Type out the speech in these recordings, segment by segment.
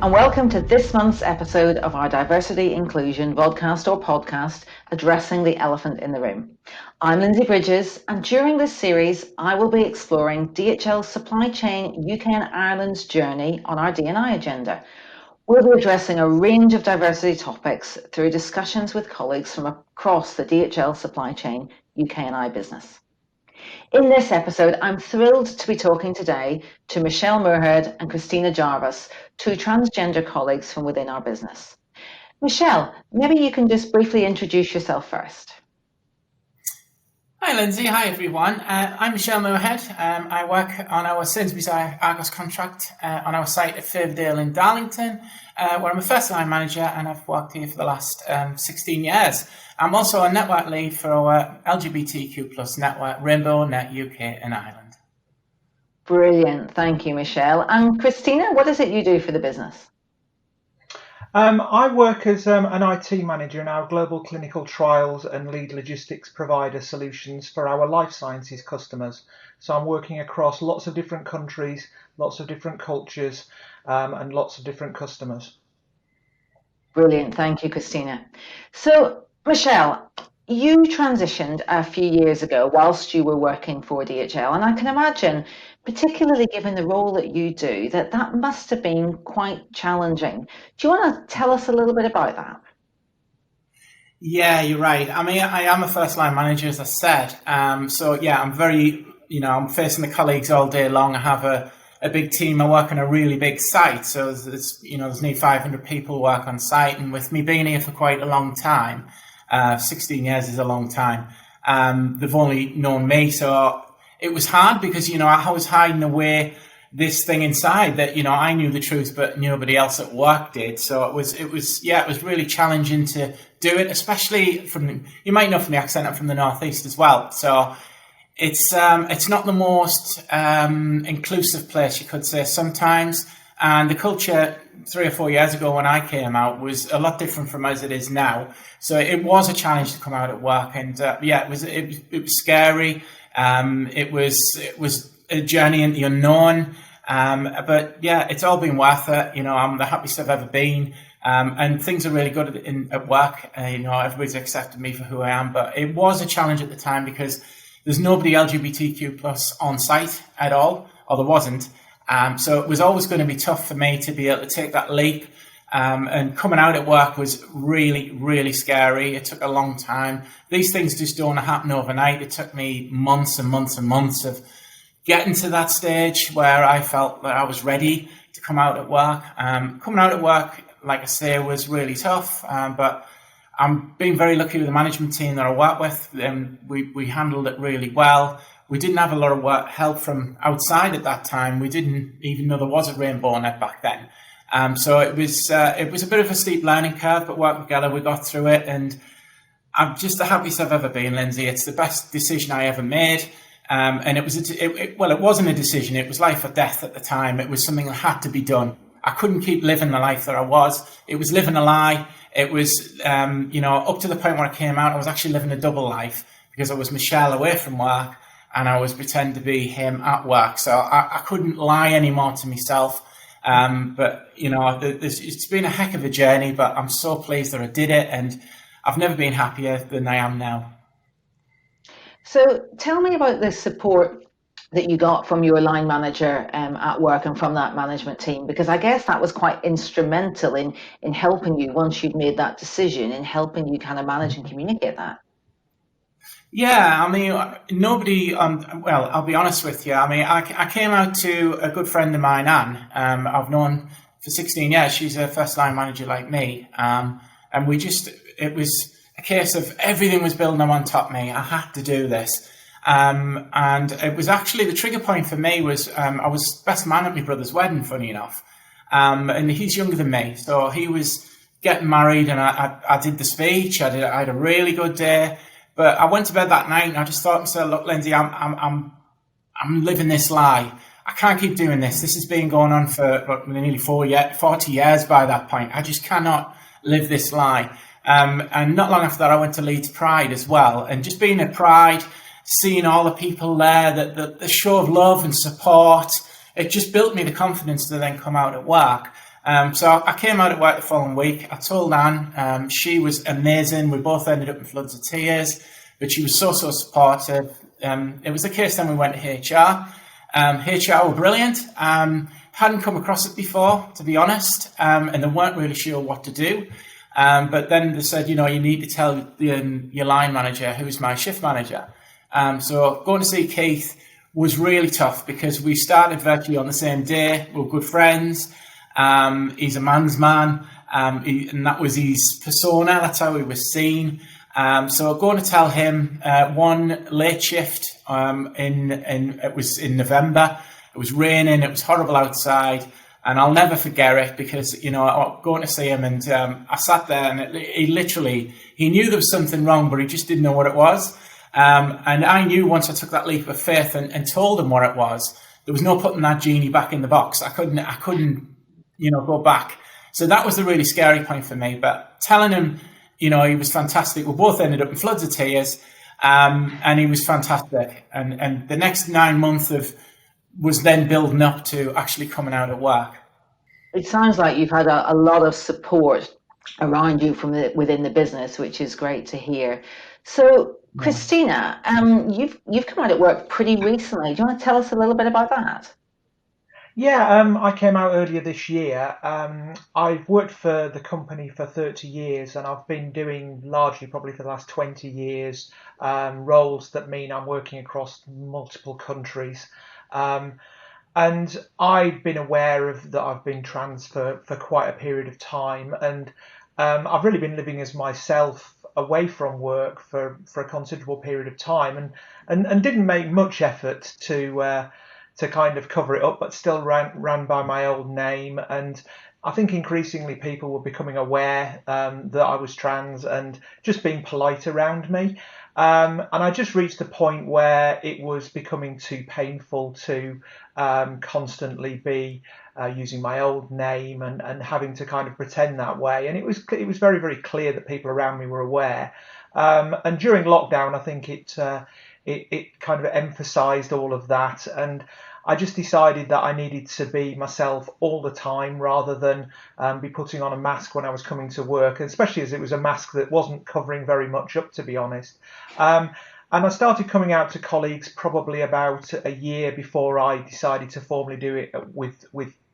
and welcome to this month's episode of our Diversity Inclusion vodcast or podcast, Addressing the Elephant in the Room. I'm Lindsay Bridges, and during this series, I will be exploring DHL Supply Chain UK and Ireland's journey on our D&I agenda. We'll be addressing a range of diversity topics through discussions with colleagues from across the DHL Supply Chain UK and I business. In this episode, I'm thrilled to be talking today to Michelle Moorhead and Christina Jarvis, two transgender colleagues from within our business. Michelle, maybe you can just briefly introduce yourself first. Hi Lindsay, hi everyone. I'm Michelle Moorhead. I work on our Sainsbury's Argos contract on our site at Fairdale in Darlington, where I'm a first line manager and I've worked here for the last 16 years. I'm also a network lead for our LGBTQ plus network, Rainbow Net UK and Ireland. Brilliant, thank you Michelle. And Christina, what is it you do for the business? I work as an IT manager in our global clinical trials and lead logistics provider solutions for our life sciences customers. So I'm working across lots of different countries, lots of different cultures, and lots of different customers. Brilliant, thank you, Christina. So, Michelle, you transitioned a few years ago whilst you were working for DHL, and I can imagine, particularly given the role that you do, that must have been quite challenging. Do you want to tell us a little bit about that? Yeah, you're right. I mean, I am a first line manager, as I said. So yeah, I'm very, I'm facing the colleagues all day long. I have a big team. I work on a really big site. So there's nearly 500 people work on site. And with me being here for quite a long time, 16 years is a long time. They've only known me. So it was hard because, I was hiding away this thing inside that, I knew the truth, but nobody else at work did. So it was really challenging to do it, especially you might know from the accent, I'm from the Northeast as well. So it's not the most inclusive place, you could say sometimes. And the culture 3 or 4 years ago when I came out was a lot different from as it is now. So it was a challenge to come out at work, and it was scary. It was a journey into the unknown, but yeah, it's all been worth it. I'm the happiest I've ever been, and things are really good at work. Everybody's accepted me for who I am, but it was a challenge at the time because there's nobody LGBTQ plus on site at all, or there wasn't. So it was always going to be tough for me to be able to take that leap. And coming out at work was really, really scary. It took a long time. These things just don't happen overnight. It took me months and months and months of getting to that stage where I felt that I was ready to come out at work. Coming out at work, like I say, was really tough. But I'm being very lucky with the management team that I work with. We handled it really well. We didn't have a lot of help from outside at that time. We didn't even know there was a Rainbow Net back then. So it was a bit of a steep learning curve, but worked together, we got through it, and I'm just the happiest I've ever been, Lindsay. It's the best decision I ever made, and it wasn't a decision. It was life or death at the time. It was something that had to be done. I couldn't keep living the life that I was. It was living a lie. It was, up to the point where I came out, I was actually living a double life because I was Michelle away from work and I was pretending to be him at work. So I couldn't lie anymore to myself. But it's been a heck of a journey, but I'm so pleased that I did it, and I've never been happier than I am now. So tell me about the support that you got from your line manager at work and from that management team, because I guess that was quite instrumental in helping you once you'd made that decision, in helping you kind of manage and communicate that. Yeah, I mean, nobody, I'll be honest with you. I mean, I came out to a good friend of mine, Anne, I've known for 16 years. She's a first line manager like me. And it was a case of everything was building on top of me. I had to do this. And it was actually the trigger point for me was, I was best man at my brother's wedding, funny enough. And he's younger than me. So he was getting married and I did the speech. I had a really good day. But I went to bed that night and I just thought to myself, look, Lindsay, I'm living this lie. I can't keep doing this. This has been going on for nearly 40 years by that point. I just cannot live this lie. And not long after that, I went to Leeds Pride as well. And just being at Pride, seeing all the people there, the show of love and support, it just built me the confidence to then come out at work. So I came out at work the following week. I told Anne, she was amazing. We both ended up in floods of tears, but she was so supportive. It was the case then we went to HR. HR were brilliant. Hadn't come across it before, to be honest, and they weren't really sure what to do. But then they said, you need to tell your line manager, who's my shift manager. So going to see Keith was really tough because we started virtually on the same day. We were good friends. He's a man's man, and that was his persona. That's how he was seen. So going to tell him one late shift it was in November. It was raining. It was horrible outside. And I'll never forget it because, I'm going to see him and I sat there and he knew there was something wrong, but he just didn't know what it was. And I knew once I took that leap of faith and told him what it was, there was no putting that genie back in the box. I couldn't, go back. So that was the really scary point for me. But telling him, he was fantastic. We both ended up in floods of tears, and he was fantastic. And the next 9 months was then building up to actually coming out at work. It sounds like you've had a lot of support around you from within the business, which is great to hear. So, Christina, you've come out at work pretty recently. Do you want to tell us a little bit about that? Yeah, I came out earlier this year. I've worked for the company for 30 years and I've been doing largely probably for the last 20 years roles that mean I'm working across multiple countries. And I've been aware of that I've been trans for quite a period of time. And I've really been living as myself away from work for a considerable period of time and didn't make much effort to kind of cover it up, but still ran by my old name. And I think increasingly people were becoming aware that I was trans and just being polite around me. And I just reached a point where it was becoming too painful to constantly be using my old name and having to kind of pretend that way. And it was very, very clear that people around me were aware. And during lockdown, I think it kind of emphasised all of that. And I just decided that I needed to be myself all the time rather than be putting on a mask when I was coming to work, especially as it was a mask that wasn't covering very much up, to be honest. And I started coming out to colleagues probably about a year before I decided to formally do it with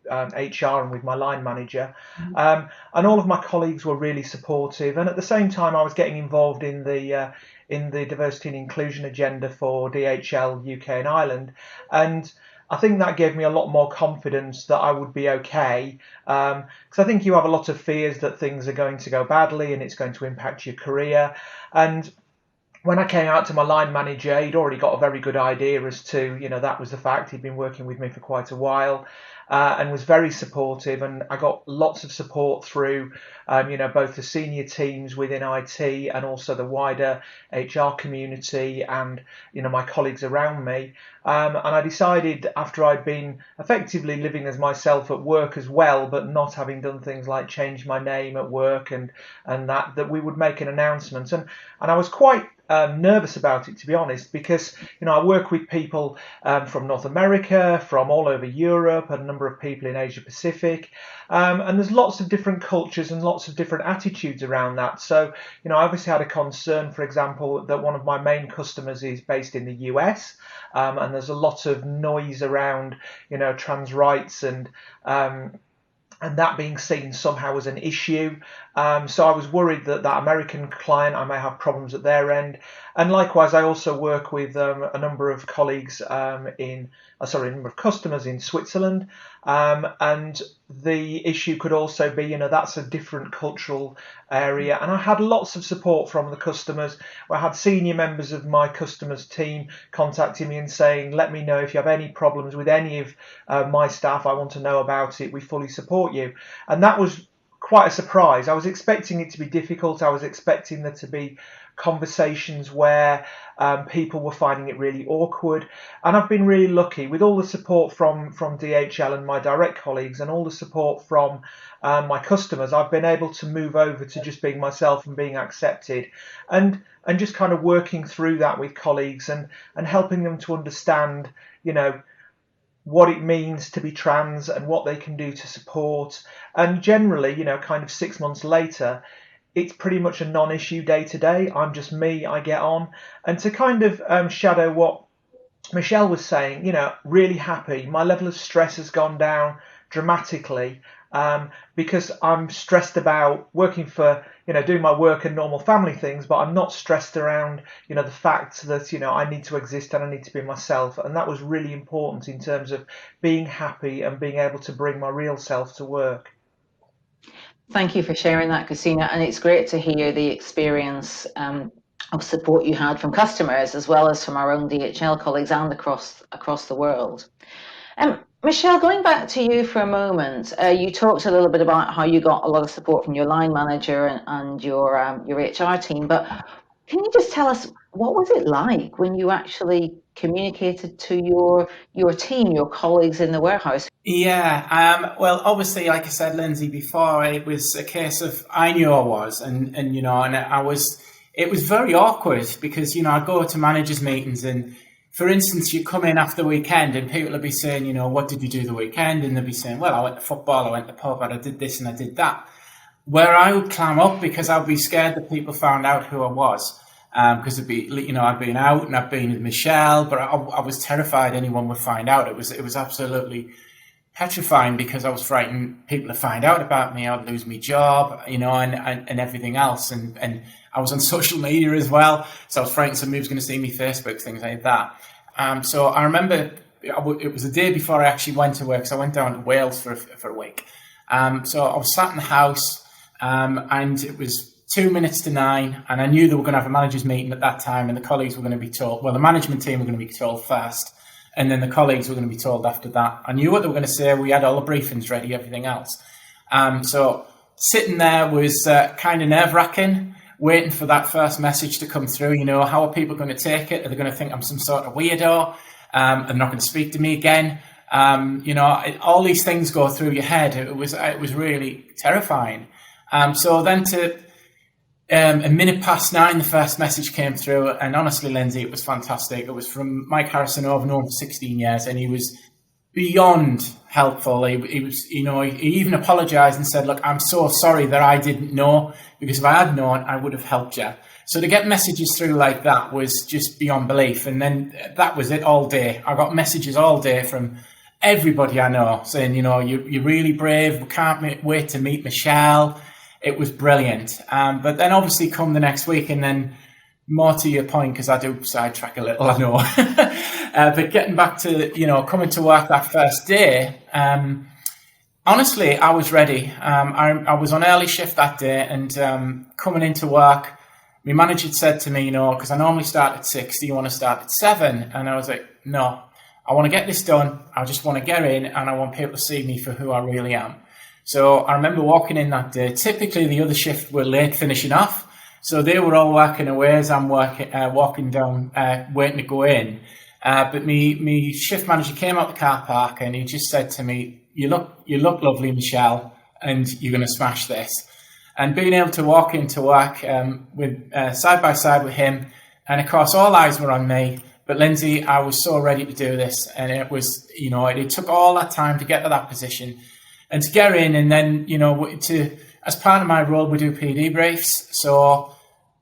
HR and with my line manager. And all of my colleagues were really supportive. And at the same time, I was getting involved in the diversity and inclusion agenda for DHL UK and Ireland. And I think that gave me a lot more confidence that I would be okay. Because I think you have a lot of fears that things are going to go badly and it's going to impact your career. And when I came out to my line manager, he'd already got a very good idea as to, that was the fact. He'd been working with me for quite a while and was very supportive. And I got lots of support through, both the senior teams within IT and also the wider HR community and, my colleagues around me. And I decided after I'd been effectively living as myself at work as well, but not having done things like change my name at work and that we would make an announcement. And I was quite nervous about it, to be honest, because I work with people from North America, from all over Europe, and a number of people in Asia Pacific, and there's lots of different cultures and lots of different attitudes around that. So I obviously had a concern, for example, that one of my main customers is based in the US, and there's a lot of noise around trans rights and that being seen somehow as an issue. So I was worried that American client, I may have problems at their end. And likewise, I also work with a number of colleagues a number of customers in Switzerland. And the issue could also be, that's a different cultural area. And I had lots of support from the customers. I had senior members of my customers team contacting me and saying, let me know if you have any problems with any of my staff. I want to know about it. We fully support you. And that was quite a surprise. I was expecting it to be difficult. I was expecting there to be conversations where people were finding it really awkward. And I've been really lucky with all the support from DHL and my direct colleagues and all the support from my customers. I've been able to move over to just being myself and being accepted and just kind of working through that with colleagues and helping them to understand, what it means to be trans and what they can do to support. And generally, kind of 6 months later, it's pretty much a non-issue day to day. I'm just me, I get on. And to kind of shadow what Michelle was saying, really happy. My level of stress has gone down dramatically because I'm stressed about working for, doing my work and normal family things, but I'm not stressed around, the fact that, I need to exist and I need to be myself. And that was really important in terms of being happy and being able to bring my real self to work. Thank you for sharing that, Christina. And it's great to hear the experience of support you had from customers as well as from our own DHL colleagues and across the world. Michelle, going back to you for a moment, you talked a little bit about how you got a lot of support from your line manager and your HR team, but can you just tell us what was it like when you actually communicated to your team, your colleagues in the warehouse? Yeah, well, obviously, like I said, Lindsay, before, it was a case of I knew I was, and I was. It was very awkward because I'd go to managers' meetings, and for instance, you come in after the weekend, and people would be saying, what did you do the weekend? And they'd be saying, well, I went to football, I went to the pub, and I did this and I did that. Where I would clam up because I'd be scared that people found out who I was. Because it'd be, I'd been out and I'd been with Michelle, but I was terrified anyone would find out. It was absolutely petrifying because I was frightened people would find out about me. I'd lose my job, and everything else. And I was on social media as well, so I was frightened somebody was going to see me Facebook, things like that. So I remember it was the day before I actually went to work. So I went down to Wales for a week. So I was sat in the house, and it was 2 minutes to 9, and I knew they were going to have a managers meeting at that time, and the colleagues were going to be told. Well, the management team were going to be told first, and then the colleagues were going to be told after that. I knew what they were going to say. We had all the briefings ready, everything else. So sitting there was kind of nerve-wracking, waiting for that first message to come through. How are people going to take it? Are they going to think I'm some sort of weirdo? They're not going to speak to me again. All these things go through your head. It was really terrifying. So then a minute past 9, the first message came through, and honestly, Lindsay, it was fantastic. It was from Mike Harrison, who I've known for 16 years, and he was beyond helpful. He was, he even apologized and said, look, I'm so sorry that I didn't know, because if I had known, I would have helped you. So to get messages through like that was just beyond belief. And then that was it all day. I got messages all day from everybody I know saying, you're really brave. We can't wait to meet Michelle. It was brilliant. But then obviously come the next week, and then more to your point, because I do sidetrack a little, I know. But getting back to, coming to work that first day, honestly, I was ready. I was on early shift that day, and coming into work, my manager had said to me, because I normally start at 6, do you want to start at 7? And I was like, no, I want to get this done. I just want to get in, and I want people to see me for who I really am. So I remember walking in that day. Typically, the other shift were late finishing off. So they were all working away as I'm walking down, waiting to go in. But me shift manager came out the car park, and he just said to me, you look lovely, Michelle, and you're going to smash this. And being able to walk into work with side by side with him, and of course, all eyes were on me. But Lindsay, I was so ready to do this. And it was, it took all that time to get to that position. And to get in, and then, as part of my role, we do PD briefs. So,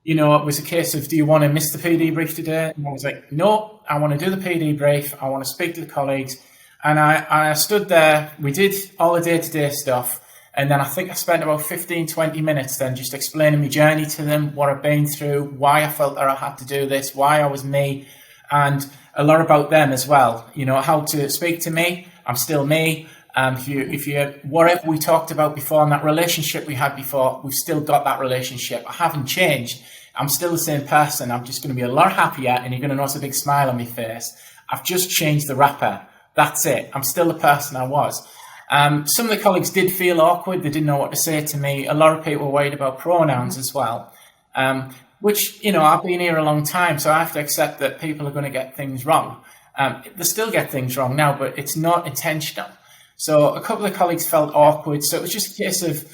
it was a case of, do you want to miss the PD brief today? And I was like, no, I want to do the PD brief. I want to speak to the colleagues. And I stood there. We did all the day-to-day stuff. And then I think I spent about 15, 20 minutes then just explaining my journey to them, what I've been through, why I felt that I had to do this, why I was me, and a lot about them as well. How to speak to me. I'm still me. If you whatever we talked about before and that relationship we had before, we've still got that relationship. I haven't changed. I'm still the same person. I'm just going to be a lot happier, and you're going to notice a big smile on my face. I've just changed the wrapper. That's it. I'm still the person I was. Some of the colleagues did feel awkward. They didn't know what to say to me. A lot of people were worried about pronouns as well, which, I've been here a long time, so I have to accept that people are going to get things wrong. They still get things wrong now, but it's not intentional. So a couple of colleagues felt awkward. So it was just a case of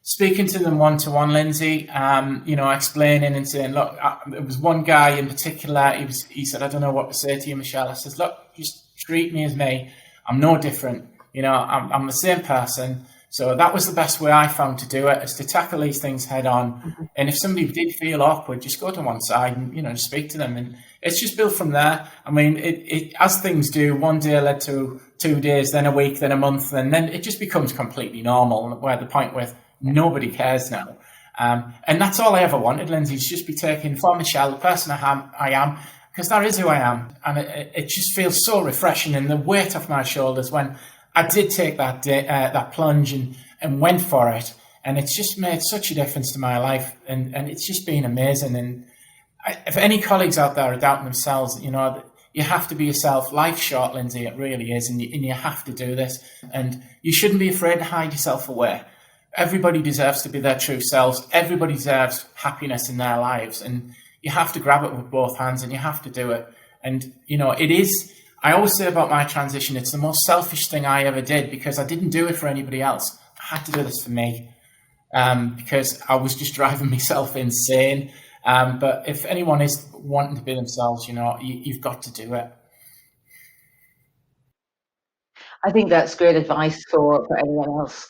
speaking to them one-to-one, Lindsay, explaining and saying, look, there was one guy in particular, he said, I don't know what to say to you, Michelle. I said, look, just treat me as me. I'm no different. I'm the same person. So that was the best way I found to do it, is to tackle these things head on. Mm-hmm. And if somebody did feel awkward, just go to one side and, just speak to them. And it's just built from there. I mean, it as things do, one day led to 2 days, then a week, then a month, and then it just becomes completely normal. We're at the point where nobody cares now. And that's all I ever wanted, Lindsay, is just be taken for Michelle, the person I am, because that is who I am. And it just feels so refreshing, and the weight off my shoulders when I did take that plunge and went for it. And it's just made such a difference to my life, and it's just been amazing. And if any colleagues out there are doubting themselves, you have to be yourself. Life's short, Lindsay, it really is, and you have to do this. And you shouldn't be afraid to hide yourself away. Everybody deserves to be their true selves. Everybody deserves happiness in their lives, and you have to grab it with both hands, and you have to do it. And, it is, I always say about my transition, it's the most selfish thing I ever did, because I didn't do it for anybody else. I had to do this for me, because I was just driving myself insane. But if anyone is wanting to be themselves, you've got to do it. I think that's great advice for anyone else,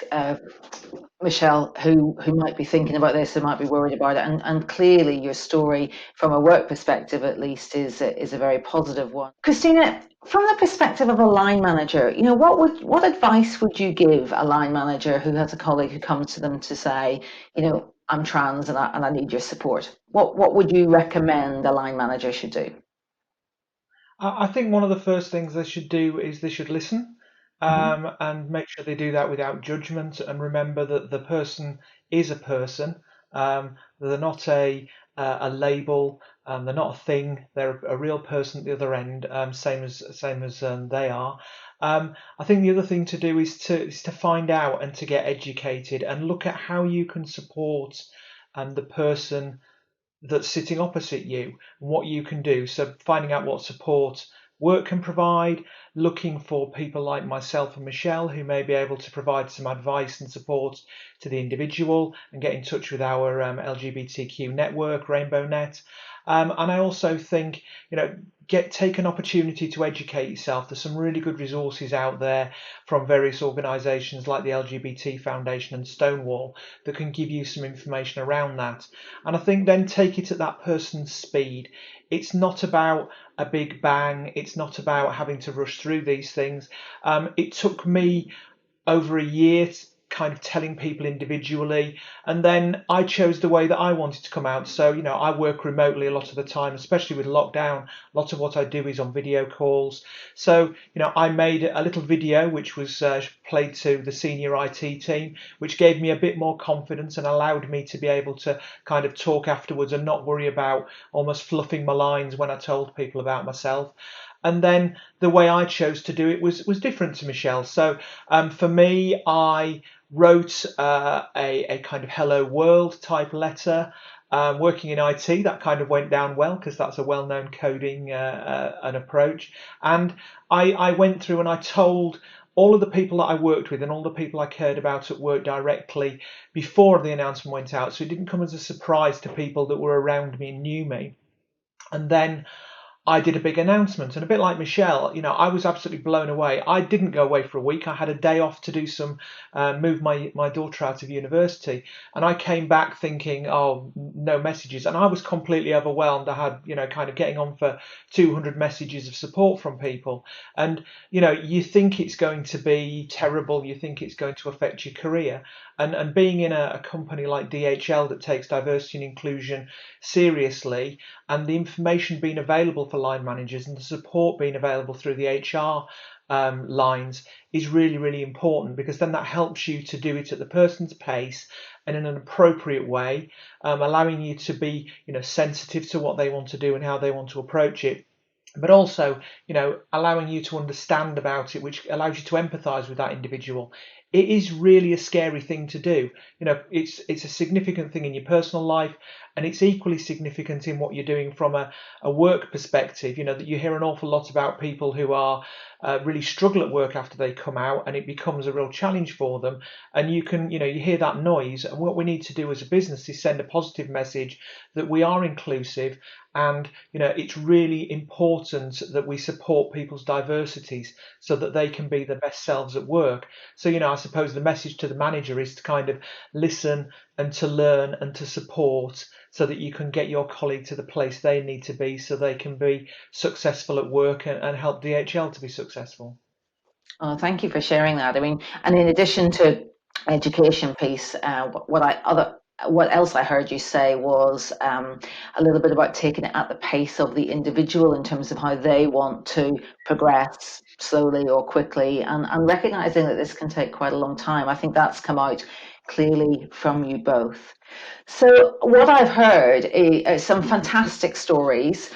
Michelle, who might be thinking about this, who might be worried about it. And clearly your story, from a work perspective at least, is a very positive one. Christina, from the perspective of a line manager, what advice would you give a line manager who has a colleague who comes to them to say, I'm trans and I need your support? What would you recommend a line manager should do? I think one of the first things they should do is they should listen. And make sure they do that without judgment, and remember that the person is a person. They're not a label. They're not a thing. They're a real person at the other end, same as they are. I think the other thing to do is to find out and to get educated and look at how you can support the person that's sitting opposite you, and what you can do. So finding out what support work can provide, looking for people like myself and Michelle who may be able to provide some advice and support to the individual, and get in touch with our LGBTQ network, Rainbow Net. And I also think, take an opportunity to educate yourself. There's some really good resources out there from various organisations like the LGBT Foundation and Stonewall that can give you some information around that. And I think then take it at that person's speed. It's not about a big bang. It's not about having to rush through these things. It took me over a year kind of telling people individually, and then I chose the way that I wanted to come out. So I work remotely a lot of the time, especially with lockdown. A lot of what I do is on video calls. So I made a little video which was played to the senior IT team, which gave me a bit more confidence and allowed me to be able to kind of talk afterwards and not worry about almost fluffing my lines when I told people about myself. And then the way I chose to do it was different to Michelle. So for me, I wrote a kind of hello world type letter. Working in IT, that kind of went down well, because that's a well-known coding an approach. And I went through and I told all of the people that I worked with and all the people I cared about at work directly before the announcement went out. So it didn't come as a surprise to people that were around me and knew me. And then I did a big announcement, and a bit like Michelle, I was absolutely blown away. I didn't go away for a week. I had a day off to do some, move my daughter out of university, and I came back thinking, oh, no messages, and I was completely overwhelmed. I had, kind of getting on for 200 messages of support from people, and you think it's going to be terrible. You think it's going to affect your career, and being in a company like DHL that takes diversity and inclusion seriously, and the information being available for line managers and the support being available through the HR lines is really, really important, because then that helps you to do it at the person's pace and in an appropriate way, allowing you to be, sensitive to what they want to do and how they want to approach it, but also, allowing you to understand about it, which allows you to empathise with that individual. it is really a scary thing to do. It's a significant thing in your personal life, and it's equally significant in what you're doing from a work perspective. That you hear an awful lot about people who are really struggle at work after they come out, and it becomes a real challenge for them. And you hear that noise, and what we need to do as a business is send a positive message that we are inclusive, and it's really important that we support people's diversities so that they can be their best selves at work. So I suppose the message to the manager is to kind of listen and to learn and to support, so that you can get your colleague to the place they need to be so they can be successful at work and help DHL to be successful. Oh, thank you for sharing that. I mean, and in addition to education piece, what else I heard you say was a little bit about taking it at the pace of the individual in terms of how they want to progress slowly or quickly, and recognizing that this can take quite a long time. I think that's come out clearly from you both. So what I've heard is some fantastic stories,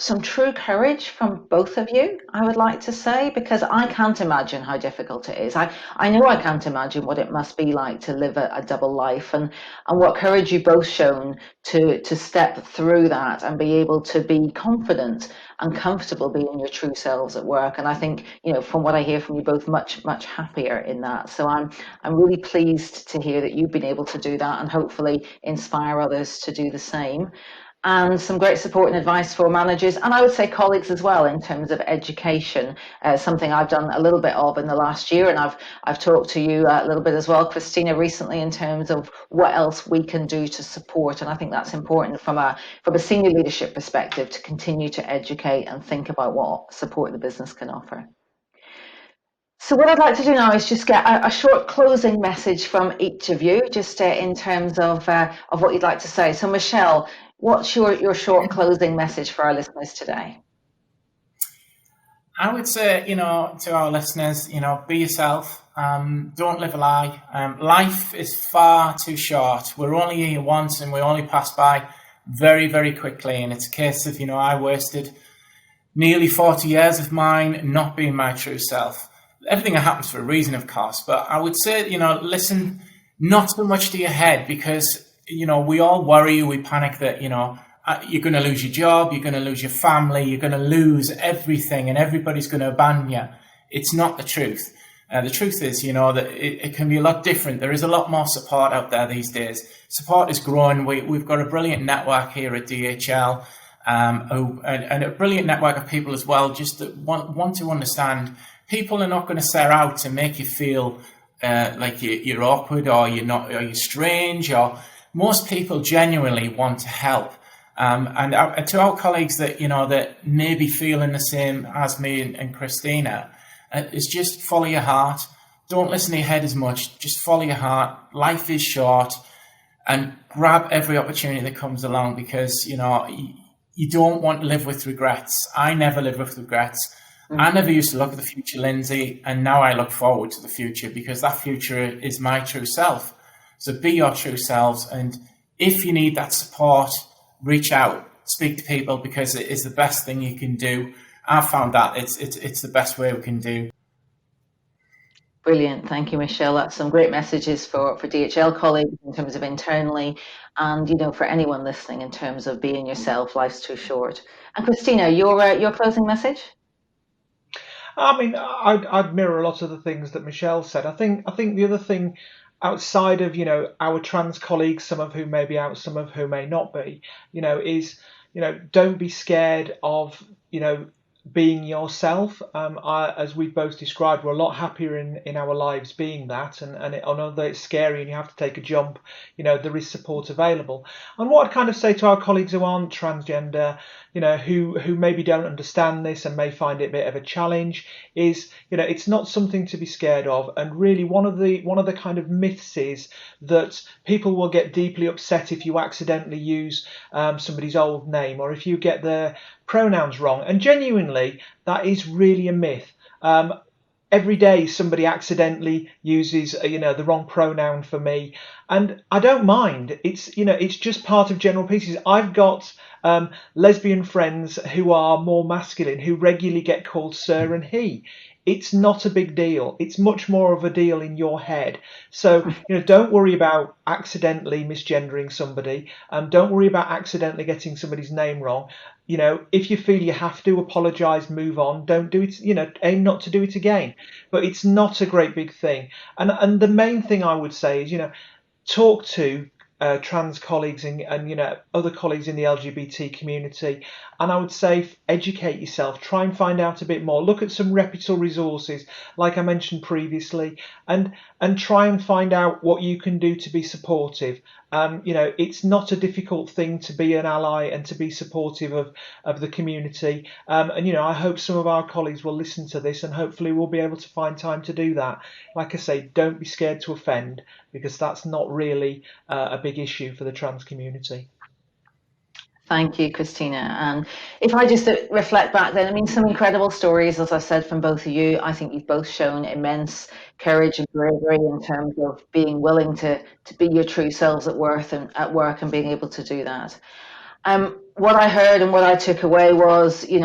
some true courage from both of you, I would like to say, because I can't imagine how difficult it is. I know I can't imagine what it must be like to live a double life, and what courage you both shown to step through that and be able to be confident and comfortable being your true selves at work. And I think, from what I hear from you both, much, much happier in that. So I'm really pleased to hear that you've been able to do that and hopefully inspire others to do the same. And some great support and advice for managers, and I would say colleagues as well, in terms of education, something I've done a little bit of in the last year, and I've talked to you a little bit as well, Christina, recently, in terms of what else we can do to support. And I think that's important from a senior leadership perspective, to continue to educate and think about what support the business can offer. So what I'd like to do now is just get a short closing message from each of you, just in terms of what you'd like to say. So Michelle, what's your short closing message for our listeners today? I would say, to our listeners, be yourself. Don't live a lie. Life is far too short. We're only here once, and we only pass by very, very quickly. And it's a case of, I wasted nearly 40 years of mine not being my true self. Everything happens for a reason, of course, but I would say, listen not so much to your head, because, we all worry, we panic that, you're going to lose your job, you're going to lose your family, you're going to lose everything, and everybody's going to abandon you. It's not the truth. The truth is, that it can be a lot different. There is a lot more support out there these days. Support is growing. We've got a brilliant network here at DHL, and a brilliant network of people as well, just that want to understand. People are not going to set out to make you feel like you're awkward, or you're strange, or most people genuinely want to help. And to our colleagues that that may be feeling the same as me and Christina, is just follow your heart. Don't listen to your head as much. Just follow your heart. Life is short, and grab every opportunity that comes along, because you don't want to live with regrets. I never live with regrets. I never used to look at the future, Lindsay, and now I look forward to the future, because that future is my true self. So be your true selves, and if you need that support, reach out, speak to people, because it is the best thing you can do. I've found that it's the best way we can do. Brilliant. Thank you, Michelle. That's some great messages for DHL colleagues in terms of internally, and for anyone listening in terms of being yourself. Life's too short. And Christina, your closing message? I mean, I'd mirror a lot of the things that Michelle said. I think the other thing, outside of our trans colleagues, some of whom may be out, some of whom may not be, is don't be scared of being yourself. As we've both described, we're a lot happier in our lives being that, and although it's scary and you have to take a jump, there is support available. And what I'd kind of say to our colleagues who aren't transgender, who maybe don't understand this and may find it a bit of a challenge, is it's not something to be scared of. And really, one of the kind of myths is that people will get deeply upset if you accidentally use somebody's old name, or if you get their pronouns wrong. And genuinely, that is really a myth. Every day somebody accidentally uses the wrong pronoun for me, and I don't mind. It's just part of general pieces. I've got lesbian friends who are more masculine, who regularly get called sir and he. it's not a big deal. It's much more of a deal in your head. So, don't worry about accidentally misgendering somebody. Don't worry about accidentally getting somebody's name wrong. If you feel you have to apologise, move on. Don't do it, aim not to do it again. But it's not a great big thing. And the main thing I would say is, talk to trans colleagues and other colleagues in the LGBT community, and I would say educate yourself, try and find out a bit more, look at some reputable resources like I mentioned previously, and try and find out what you can do to be supportive. It's not a difficult thing to be an ally and to be supportive of the community, and I hope some of our colleagues will listen to this, and hopefully we'll be able to find time to do that. Like I say, don't be scared to offend, because that's not really a big issue for the trans community. Thank you, Christina. And if I just reflect back then, I mean, some incredible stories, as I said, from both of you. I think you've both shown immense courage and bravery in terms of being willing to be your true selves at work and being able to do that. What I heard and what I took away was, be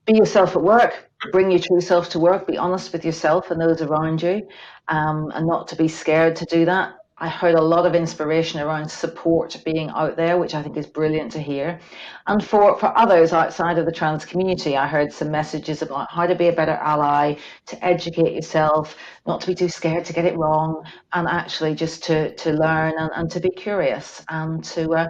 yourself at work, bring your true self to work, be honest with yourself and those around you, and not to be scared to do that. I heard a lot of inspiration around support being out there, which I think is brilliant to hear. And for others outside of the trans community, I heard some messages about how to be a better ally, to educate yourself, not to be too scared to get it wrong, and actually just to learn and to be curious and to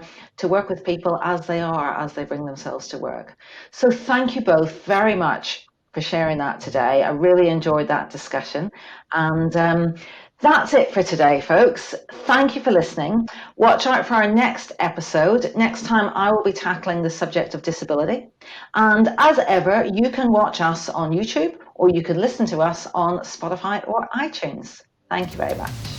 work with people as they are, as they bring themselves to work. So thank you both very much for sharing that today. I really enjoyed that discussion. And that's it for today, folks. Thank you for listening. Watch out for our next episode. Next time, I will be tackling the subject of disability. And as ever, you can watch us on YouTube, or you can listen to us on Spotify or iTunes. Thank you very much.